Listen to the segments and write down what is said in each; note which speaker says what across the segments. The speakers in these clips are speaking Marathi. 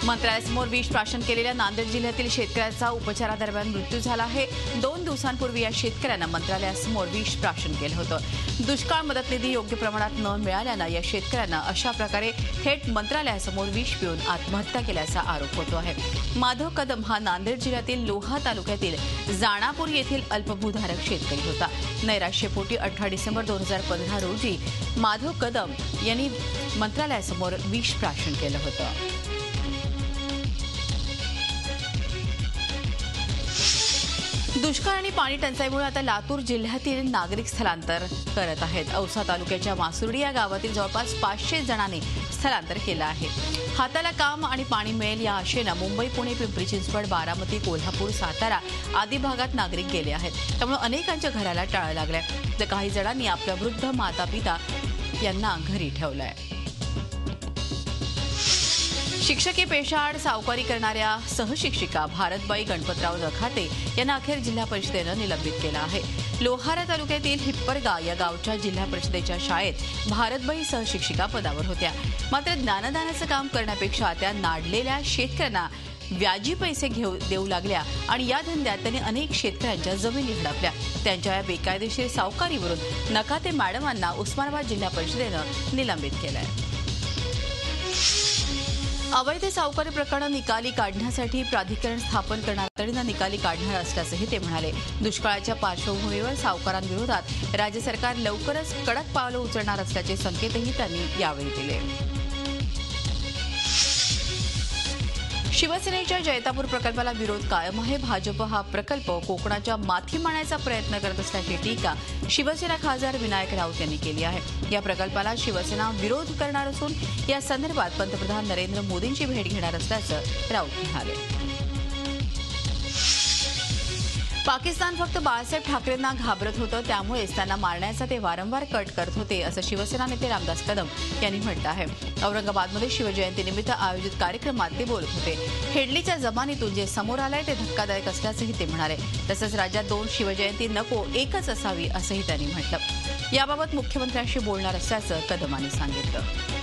Speaker 1: मंत्रालयासमोर विष प्राशन केलेल्या नांदेड जिल्ह्यातील शेतकऱ्याचा उपचारादरम्यान मृत्यू झाला आहे। 2 दिवसांपूर्वी या शेतकऱ्यानं मंत्रालयासमोर विष प्राशन केलं होतं। दुष्काळ मदत निधी योग्य प्रमाणात न मिळाल्यानं या शेतकऱ्यानं अशा प्रकारे थेट मंत्रालयासमोर विष पिऊन आत्महत्या केल्याचा आरोप होतो आहे। माधव कदम हा नांदेड जिल्ह्यातील लोहा तालुक्यातील जाणापूर येथील अल्पभूधारक शेतकरी होता। नैराश्यपोटी 18 डिसेंबर 2015 रोजी माधव कदम यांनी मंत्रालयासमोर विष प्राशन केलं होतं। दुष्काळ आणि पाणी टंचाईमुळे आता लातूर जिल्ह्यातील नागरिक स्थलांतर करत आहेत। औसा तालुक्याच्या मासुर्डी या गावातील जवळपास 500 जणांनी स्थलांतर केलं आहे। हाताला काम आणि पाणी मिळेल या आशेनं मुंबई, पुणे, पिंपरी चिंचवड, बारामती, कोल्हापूर, सातारा आदी भागात नागरिक गेले आहेत। त्यामुळे अनेकांच्या घराला टाळं लागलंय, तर काही जणांनी आपल्या वृद्ध माता-पिता यांना घरी ठेवलंय। शिक्षकी पेशाआड सावकारी करणाऱ्या सहशिक्षिका भारतबाई गणपतराव जखाते यांना अखेर जिल्हा परिषदेनं निलंबित केलं आहे। लोहारा तालुक्यातील हिप्परगा या गावच्या जिल्हा परिषदेच्या शाळेत भारतबाई सहशिक्षिका पदावर होत्या। मात्र ज्ञानदानाचं काम करण्यापेक्षा त्या नाडलेल्या शेतकऱ्यांना व्याजी पैसे देऊ लागल्या आणि या धंद्यात त्यांनी अनेक शेतकऱ्यांच्या जमिनी हडपल्या। त्यांच्या या बेकायदेशीर सावकारीवरून नकाते मॅडमांना उस्मानाबाद जिल्हा परिषदेनं निलंबित केलंय। अवैध सावकारी प्रकरण निकाली काढण्यासाठी प्राधिकरण स्थापन करणार तातडीनं निकाली काढणार असल्याचंही ते म्हणाले। दुष्काळाच्या पार्श्वभूमीवर सावकारांविरोधात राज्य सरकार लवकरच कडक पावलं उचलणार असल्याचे संकेतही त्यांनी यावेळी दिले। शिवसेनेच्या जैतापूर प्रकल्पाला विरोध कायम आहे। भाजप हा प्रकल्प कोकणाच्या माथी मारण्याचा प्रयत्न करत असल्याची टीका शिवसेना खासदार विनायक राऊत यांनी केली आहे। या प्रकल्पाला शिवसेना विरोध करणार असून या संदर्भात पंतप्रधान नरेंद्र मोदींची भेट घेणार असल्याचं राऊत म्हणाले। पाकिस्तान फक्त बाळासाहेब ठाकरेंना घाबरत होतं, त्यामुळेच त्यांना मारण्याचा ते वारंवार कट करत होते, असं शिवसेना नेते रामदास कदम यांनी म्हटलं आहे। औरंगाबादमध्ये शिवजयंतीनिमित्त आयोजित कार्यक्रमात ते बोलत होते। हेडलीच्या जमानीतून जे समोर आलंय ते धक्कादायक असल्याचंही ते म्हणाले। तसंच राज्यात 2 शिवजयंती नको, एकच असावी असंही त्यांनी म्हटलं। याबाबत मुख्यमंत्र्यांशी बोलणार असल्याचं कदमांनी सांगितलं।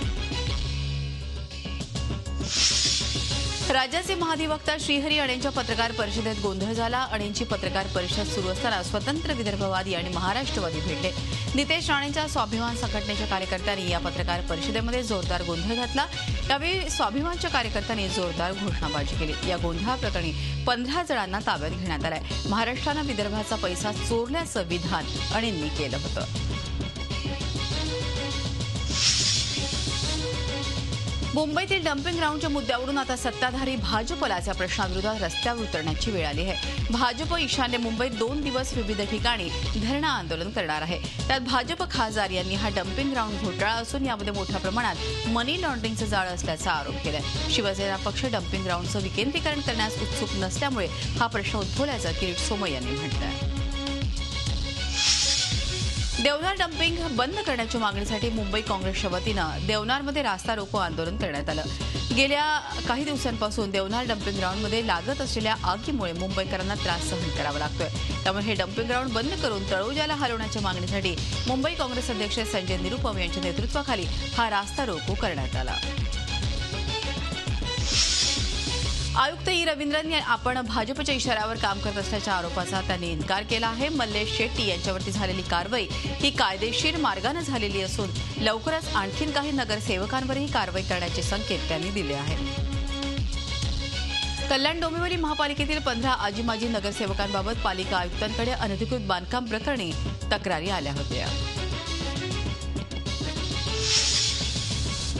Speaker 1: राज्याचे महाधिवक्ता श्रीहरी अणेंच्या पत्रकार परिषदेत गोंधळ झाला। अणेंची पत्रकार परिषद सुरू असताना स्वतंत्र विदर्भवादी आणि महाराष्ट्रवादी भेटले। नितेश राणेंच्या स्वाभिमान संघटनेच्या कार्यकर्त्यांनी या पत्रकार परिषदेमध्ये जोरदार गोंधळ घातला। यावेळी स्वाभिमानच्या कार्यकर्त्यांनी जोरदार घोषणाबाजी केली। या गोंधळाप्रकरणी 15 जणांना ताब्यात घेण्यात आलंय। महाराष्ट्रानं विदर्भाचा पैसा चोरल्याचं विधान अणेंनी केलं होतं। मुंबईतील डम्पिंग ग्राउंडच्या मुद्द्यावरून आता सत्ताधारी भाजपलाच या प्रश्नाविरोधात रस्त्यावर उतरण्याची वेळ आली आहे। भाजप ईशान्य मुंबईत 2 दिवस विविध ठिकाणी धरणं आंदोलन करणार आहे। त्यात भाजप खासदार यांनी हा डम्पिंग ग्राउंड घोटाळा असून यामध्ये मोठ्या प्रमाणात मनी लॉन्ड्रिंगचं जाळं असल्याचा आरोप केलाय। शिवसेना पक्ष डम्पिंग ग्राउंडचं विकेंद्रीकरण करण्यास उत्सुक नसल्यामुळे हा प्रश्न उद्भवल्याचं किरीट सोमय्या यांनी म्हटलंय। देवनार डम्पिंग बंद करण्याच्या मागणीसाठी मुंबई काँग्रेसच्या वतीनं देवनारमध्ये रास्ता रोको आंदोलन करण्यात आलं। गेल्या काही दिवसांपासून देवनार डम्पिंग ग्राउंडमध्ये लागत असलेल्या आगीमुळे मुंबईकरांना त्रास सहन करावा लागतोय। त्यामुळे हे डम्पिंग ग्राउंड बंद करून तळोजाला हलवण्याच्या मागणीसाठी मुंबई काँग्रेस अध्यक्ष संजय निरुपम यांच्या नेतृत्वाखाली हा रास्ता रोको करण्यात आला। आयुक्त ई रवींद्रन आपण भाजपच्या इशाऱ्यावर काम करत असल्याच्या आरोपाचा त्यांनी इन्कार केला आहे। मल्लेश शेट्टी यांच्यावरती झालेली कारवाई ही कायदेशीर मार्गाने झालेली असून लवकरच आणखीन काही नगरसेवकांवरही कारवाई करण्याचे संकेत त्यांनी दिले आहेत। कल्याण डोंबिवली महापालिकेतील 15 आजी-माजी नगरसेवकांबाबत पालिका आयुक्तांकडे अनधिकृत बांधकाम प्रकरणी तक्रारी आल्या होत्या।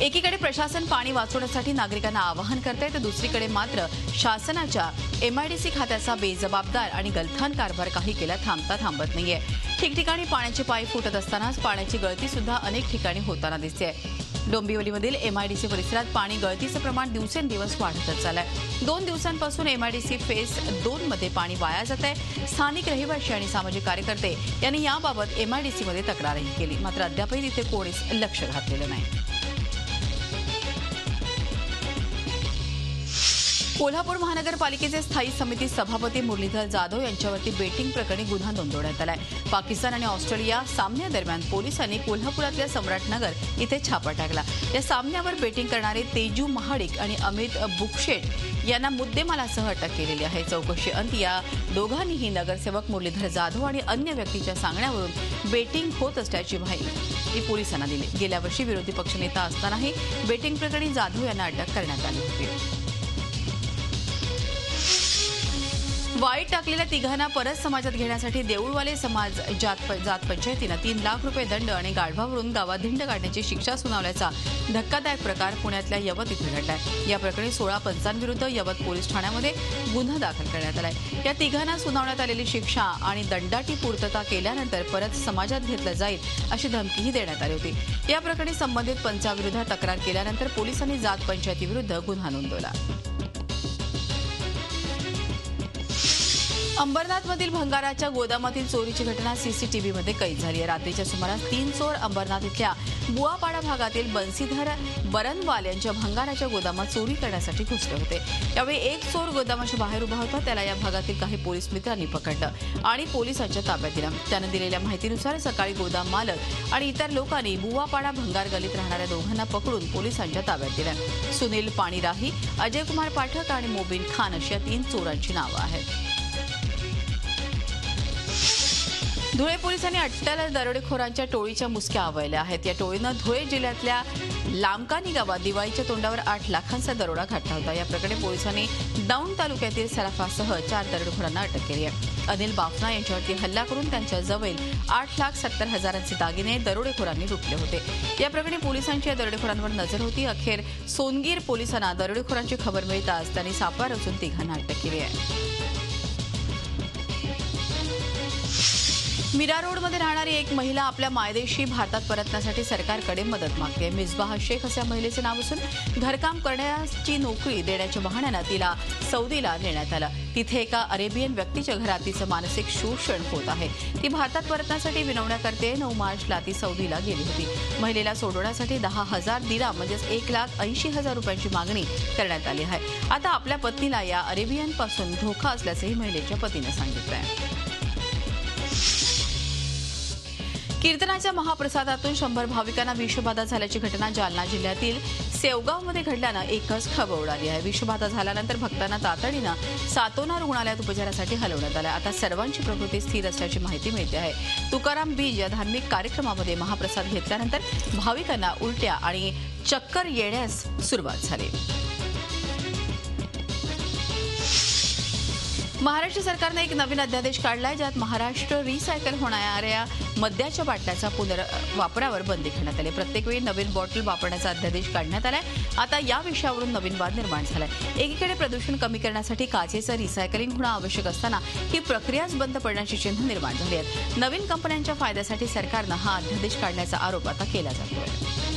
Speaker 1: एकीकडे प्रशासन पाणी वाचवण्यासाठी नागरिकांना आवाहन करते, तर दुसरीकडे मात्र शासनाच्या एमआयडीसी खात्याचा बेजबाबदार आणि गलथान कारभार काही केला थांबत नाहीये। ठिकठिकाणी पाण्याचे पाईप फुटत असतानाच पाण्याची गळती सुद्धा अनेक ठिकाणी होताना दिसते। डोंबिवलीमधील एमआयडीसी परिसरात पाणी गळतीचं प्रमाण दिवसेंदिवस वाढतच चाललंय। 2 दिवसांपासून एमआयडीसी फेज 2 मध्ये पाणी वाया जात आहे। स्थानिक रहिवासी आणि सामाजिक कार्यकर्ते यांनी याबाबत एमआयडीसीमध्ये तक्रारही केली, मात्र अद्यापही तिथे कोणीच लक्ष घातलेलं नाही। कोल्हापूर महानगरपालिकेचे स्थायी समिती सभापती मुरलीधर जाधव यांच्यावरती बेटिंग प्रकरणी गुन्हा नोंदवण्यात आलाय। पाकिस्तान आणि ऑस्ट्रेलिया सामन्यादरम्यान पोलिसांनी कोल्हापुरातल्या सम्राटनगर इथे छापा टाकला। या सामन्यावर बेटिंग करणारे तेजू महाडिक आणि अमित बुकशेट यांना मुद्देमालासह अटक केलेली आहे। चौकशी अंती या दोघांनीही नगरसेवक मुरलीधर जाधव आणि अन्य व्यक्तीच्या सांगण्यावरून बेटिंग होत असल्याची माहिती पोलिसांना दिली। गेल्या वर्षी विरोधी पक्षनेता असतानाही बेटिंग प्रकरणी जाधव यांना अटक करण्यात आली होती। वाईट टाकलेल्या तिघांना परत समाजात घेण्यासाठी देऊळवाले समाज जात पंचायतीनं 3 लाख रुपये दंड आणि गाढवावरून गावात धिंड काढण्याची शिक्षा सुनावल्याचा धक्कादायक प्रकार पुण्यातल्या यवत इथे घडलाय। या प्रकरणी 16 पंचांविरुद्ध यवत पोलीस ठाण्यामध्ये गुन्हा दाखल करण्यात आलाय। या तिघांना सुनावण्यात आलेली शिक्षा आणि दंडाची पूर्तता केल्यानंतर परत समाजात घेतलं जाईल अशी धमकीही देण्यात आली होती। या प्रकरणी संबंधित पंचाविरुद्ध तक्रार केल्यानंतर पोलिसांनी जात पंचायतीविरुद्ध गुन्हा नोंदवला। अंबरनाथमधील भंगाराच्या गोदामातील चोरीची घटना सीसीटीव्हीमध्ये कैद झाली आहे। रात्रीच्या सुमारास 3 चोर अंबरनाथ इथल्या बुवापाडा भागातील बंसीधर बरनवाल यांच्या भंगाराच्या गोदामात चोरी करण्यासाठी घुसले होते। यावेळी एक चोर गोदामाच्या बाहेर उभा होता। त्याला या भागातील काही पोलीस मित्रांनी पकडलं आणि पोलिसांच्या ताब्यात दिलं। त्यानं दिलेल्या माहितीनुसार सकाळी गोदाम मालक आणि इतर लोकांनी बुवापाडा भंगार गलीत राहणाऱ्या दोघांना पकडून पोलिसांच्या ताब्यात दिलं। सुनील पाणीराही, अजय कुमार पाठक आणि मोबिन खान अशी या 3 चोरांची नावं आहेत। धुळे पोलिसांनी अट्टल दरोडेखोरांच्या टोळीच्या मुसक्या आवळल्या आहेत। या टोळीनं धुळे जिल्ह्यातल्या लामकानी गावात दिवाळीच्या तोंडावर 8 लाखांचा दरोडा घातला होता। या प्रकरणी पोलिसांनी दौंड तालुक्यातील सराफासह 4 दरोडेखोरांना अटक केली आहे। अनिल बाफना यांच्यावरती हल्ला करून त्यांच्या जवळ 8,70,000चे दागिने दरोडेखोरांनी लुटले होते। या प्रकरणी पोलिसांची या दरोडेखोरांवर नजर होती। अखेर सोनगीर पोलिसांना दरोडेखोरांची खबर मिळताच त्यांनी सापळा रचून तिघांना अटक केली आहे। मीरा रोडमध्ये राहणारी एक महिला आपल्या मायदेशी भारतात परतण्यासाठी सरकारकडे मदत मागते। मिसबाह शेख अशा महिलेचे नाव असून घरकाम करण्याची नोकरी देण्याच्या बहाण्यानं तिला सौदीला नेण्यात आलं। तिथे एका अरेबियन व्यक्तीच्या घरात तिचं मानसिक शोषण होत आहे। ती भारतात परतण्यासाठी विनवण्या करते। 9 मार्चला ती सौदीला गेली होती। महिलेला सोडवण्यासाठी 10,000 दिराम म्हणजेच 1,80,000 रुपयांची मागणी करण्यात आली आहे। आता आपल्या पत्नीला या अरेबियनपासून धोका असल्याचंही महिलेच्या पतीनं सांगितलंय। कीर्तनाच्या महाप्रसादातून 100 भाविकांना विषबाधा झाल्याची घटना जालना जिल्ह्यातील सेवगावमध्ये घडल्यानं एकच खळबळ उडाली आहे। विषबाधा झाल्यानंतर भक्तांना तातडीनं सातोना रुग्णालयात उपचारासाठी हलवण्यात आलं। आता सर्वांची प्रकृती स्थिर असल्याची माहिती मिळते आहे। तुकाराम बीज या धार्मिक कार्यक्रमामध्ये महाप्रसाद घेतल्यानंतर भाविकांना उलट्या आणि चक्कर येण्यास सुरुवात झाली। महाराष्ट्र सरकारने एक नवीन अध्यादेश काढलाय, ज्यात महाराष्ट्र रिसायकल होणाऱ्या मद्याच्या बाटल्याचा पुनर्वापरावर बंदी घालण्यात आली। प्रत्येक वेळी नवीन बॉटल वापरण्याचा अध्यादेश काढण्यात आलाय। आता या विषयावरून नवीन वाद निर्माण झालाय। एकीकडे प्रदूषण कमी करण्यासाठी काचेचं रिसायकलिंग होणं आवश्यक असताना ही प्रक्रियाच बंद पडण्याची चिन्ह निर्माण झाली आहेत। नवीन कंपन्यांच्या फायद्यासाठी सरकारनं हा अध्यादेश काढण्याचा आरोप आता केला जातोय।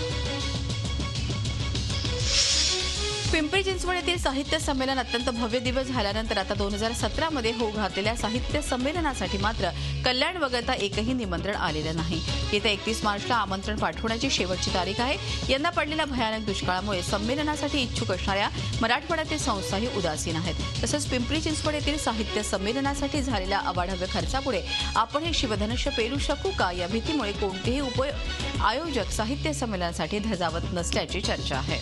Speaker 1: पिंपरी चिंचवड येथील साहित्य संमेलन अत्यंत भव्य दिवस झाल्यानंतर आता 2017 मध्ये होऊ घातलेल्या साहित्य संमेलनासाठी मात्र कल्याण वगळता एकही निमंत्रण आलेलं नाही। येत्या 31 मार्चला आमंत्रण पाठवण्याची शेवटची तारीख आहे। यंदा पडलेल्या भयानक दुष्काळामुळे संमेलनासाठी इच्छुक असणाऱ्या मराठवाड्यातील संस्थाही उदासीन आहेत। तसंच पिंपरी चिंचवड येथील साहित्य संमेलनासाठी झालेल्या अवाढव्य खर्चापुढे आपण हे शिवधनुष्य पेलू शकू का या भीतीमुळे कोणतेही आयोजक साहित्य संमेलनासाठी धजावत नसल्याची चर्चा आहे।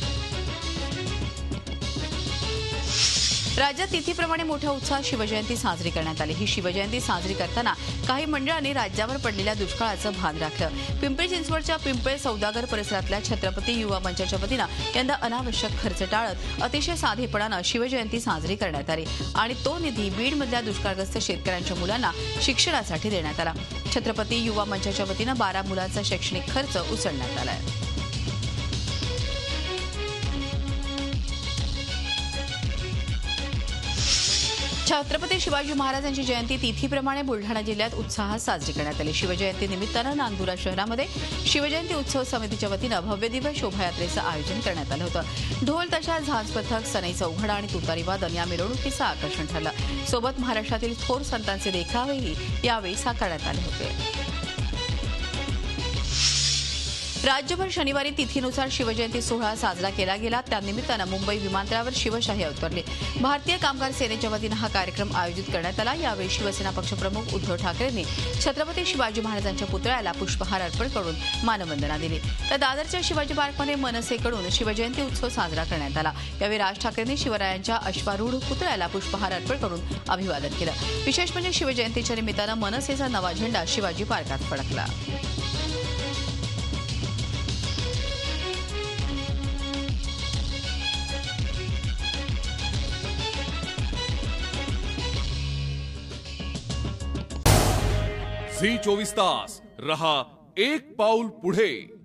Speaker 1: राज्यात तिथीप्रमाणे मोठ्या उत्साहात शिवजयंती साजरी करण्यात आली। ही शिवजयंती साजरी करताना काही मंडळांनी राज्यावर पडलेल्या दुष्काळाचं भान राखलं। पिंपरी चिंचवडच्या पिंपळे सौदागर परिसरातल्या छत्रपती युवा मंचाच्या वतीनं यंदा अनावश्यक खर्च टाळत अतिशय साधेपणानं शिवजयंती साजरी करण्यात आली आणि तो निधी बीडमधल्या दुष्काळग्रस्त शेतकऱ्यांच्या मुलांना शिक्षणासाठी देण्यात आला। छत्रपती युवा मंचाच्या वतीनं 12 मुलांचा शैक्षणिक खर्च उचलण्यात आला आहे। छत्रपती शिवाजी महाराजांची जयंती तिथीप्रमाणे बुलढाणा जिल्ह्यात उत्साहात साजरी करण्यात आली। शिवजयंती निमित्तानं नांदुरा शहरामध्ये शिवजयंती उत्सव समितीच्या वतीनं भव्य दिव्य शोभायात्रेचं आयोजन करण्यात आलं होतं। ढोल तशा झांज पथक, सनई चौघडा आणि तुतारी वादन या मिरवणुकीचं आकर्षण ठरलं। सोबत महाराष्ट्रातील थोर संतांचे देखावेही यावेळी साकारण्यात आले होते। राज्यभर शनिवारी तिथीनुसार शिवजयंती सोहळा साजरा केला गेला. त्यानिमित्तानं मुंबई विमानतळावर शिवशाही अवतरली. भारतीय कामगार सेनेच्या वतीनं हा कार्यक्रम आयोजित करण्यात आला. यावेळी शिवसेना पक्षप्रमुख उद्धव ठाकरेंनी छत्रपती शिवाजी महाराजांच्या पुतळ्याला पुष्पहार अर्पण करून मानवंदना दिली. तर दादरच्या शिवाजी पार्कमध्ये मनसेकडून शिवजयंती उत्सव साजरा करण्यात आला. यावेळी राज ठाकरेंनी शिवरायांच्या अश्वारूढ पुतळ्याला पुष्पहार अर्पण करून अभिवादन केलं. विशेष म्हणजे शिवजयंतीच्या निमित्तानं मनसेचा नवा झेंडा शिवाजी पार्कात फडकला.
Speaker 2: झी 24 तास रहा एक पाऊल पुढे.